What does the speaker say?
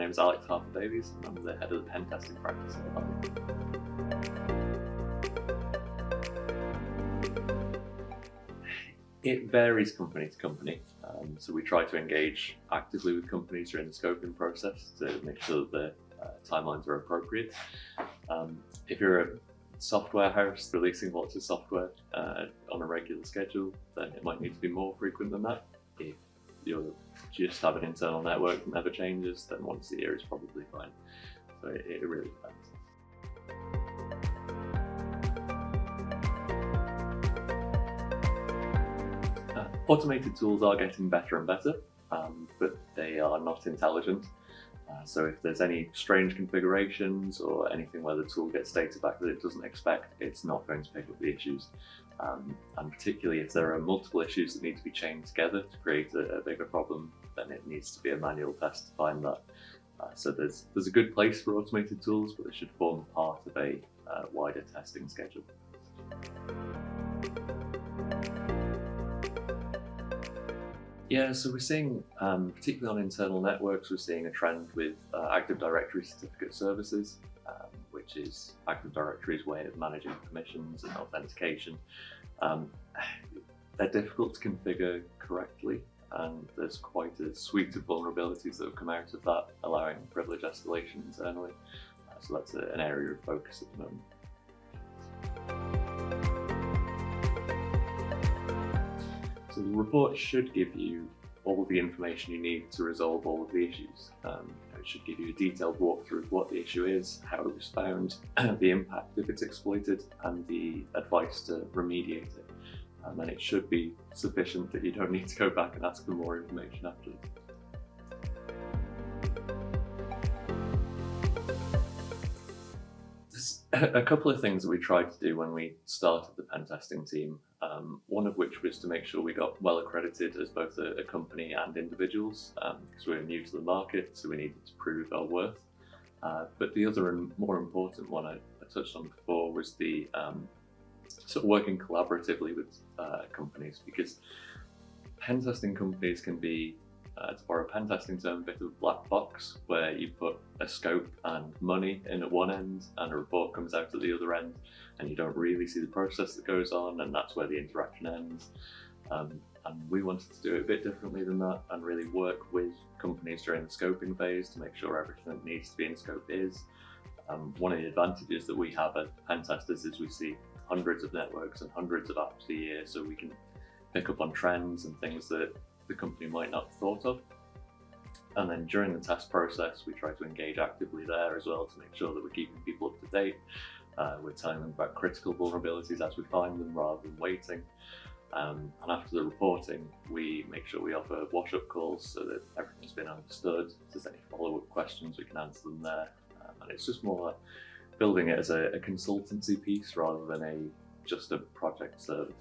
name's Alex Harper and I'm the head of the pen testing practice at Evalian. It varies company to company, so we try to engage actively with companies during the scoping process to make sure that the timelines are appropriate. If you're a software house releasing lots of software on a regular schedule, then it might need to be more frequent than that. If you just have an internal network that never changes, then once a year is probably fine. So it really depends. Automated tools are getting better and better, but they are not intelligent. So if there's any strange configurations or anything where the tool gets data back that it doesn't expect, it's not going to pick up the issues. And particularly if there are multiple issues that need to be chained together to create a bigger problem, then it needs to be a manual test to find that. So there's a good place for automated tools, but they should form part of a wider testing schedule. Yeah, so we're seeing, particularly on internal networks, we're seeing a trend with Active Directory certificate services, which is Active Directory's way of managing permissions and authentication. They're difficult to configure correctly, and there's quite a suite of vulnerabilities that have come out of that, allowing privilege escalation internally. So that's an area of focus at the moment. So the report should give you all the information you need to resolve all of the issues. It should give you a detailed walkthrough of what the issue is, how it was found, the impact if it's exploited, and the advice to remediate it. And then it should be sufficient that you don't need to go back and ask for more information afterwards. A couple of things that we tried to do when we started the pen testing team, one of which was to make sure we got well accredited as both a company and individuals, because we were new to the market, so we needed to prove our worth. But the other and more important one I touched on before was the sort of working collaboratively with companies, because pen testing companies can be, to borrow a pen testing term, a bit of a black box where you put a scope and money in at one end and a report comes out at the other end, and you don't really see the process that goes on, and that's where the interaction ends. And we wanted to do it a bit differently than that and really work with companies during the scoping phase to make sure everything that needs to be in scope is. One of the advantages that we have as pen testers is we see hundreds of networks and hundreds of apps a year, so we can pick up on trends and things that the company might not have thought of. And then during the test process, we try to engage actively there as well to make sure that we're keeping people up to date. We're telling them about critical vulnerabilities as we find them rather than waiting. And after the reporting, we make sure we offer wash-up calls so that everything's been understood. If there's any follow-up questions, we can answer them there. And it's just more like building it as a consultancy piece rather than just a project service.